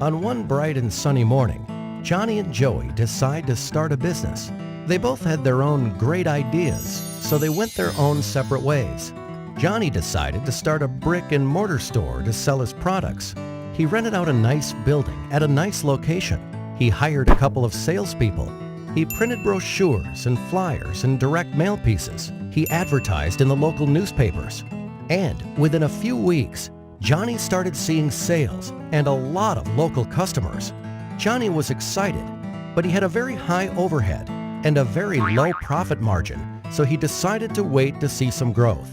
On one bright and sunny morning, Johnny and Joey decide to start a business. They both had their own great ideas, so they went their own separate ways. Johnny decided to start a brick and mortar store to sell his products. He rented out a nice building at a nice location. He hired a couple of salespeople. He printed brochures and flyers and direct mail pieces. He advertised in the local newspapers. And within a few weeks, Johnny started seeing sales and a lot of local customers. Johnny was excited, but he had a very high overhead and a very low profit margin, so he decided to wait to see some growth.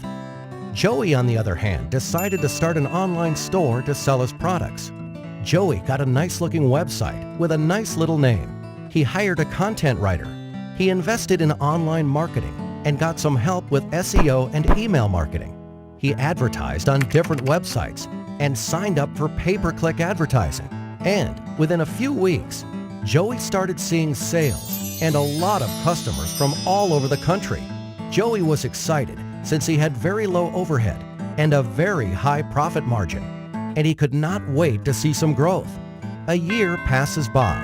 Joey, on the other hand, decided to start an online store to sell his products. Joey got a nice-looking website with a nice little name. He hired a content writer. He invested in online marketing and got some help with SEO and email marketing. He advertised on different websites and signed up for pay-per-click advertising. And within a few weeks, Joey started seeing sales and a lot of customers from all over the country. Joey was excited since he had very low overhead and a very high profit margin, and he could not wait to see some growth. A year passes by.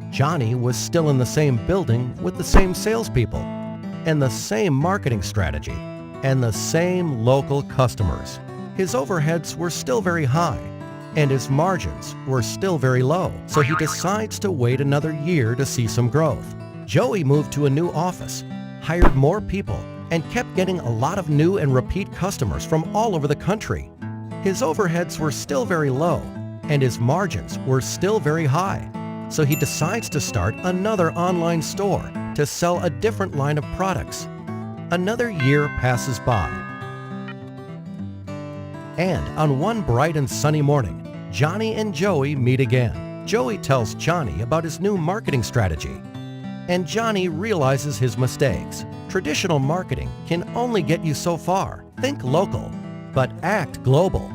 Johnny was still in the same building with the same salespeople and the same marketing strategy and the same local customers. His overheads were still very high and his margins were still very low, so he decides to wait another year to see some growth. Joey moved to a new office, hired more people, and kept getting a lot of new and repeat customers from all over the country. His overheads were still very low and his margins were still very high, so he decides to start another online store to sell a different line of products. Another year passes by. And on one bright and sunny morning, Johnny and Joey meet again. Joey tells Johnny about his new marketing strategy, and Johnny realizes his mistakes. Traditional marketing can only get you so far. Think local, but act global.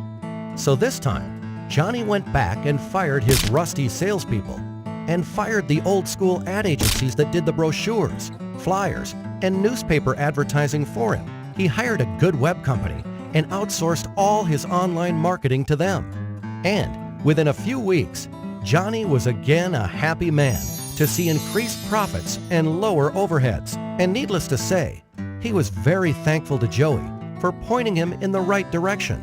So this time, Johnny went back and fired his rusty salespeople and fired the old school ad agencies that did the brochures, flyers, and newspaper advertising for him. He hired a good web company and outsourced all his online marketing to them. And within a few weeks, Johnny was again a happy man to see increased profits and lower overheads. And needless to say, he was very thankful to Joey for pointing him in the right direction.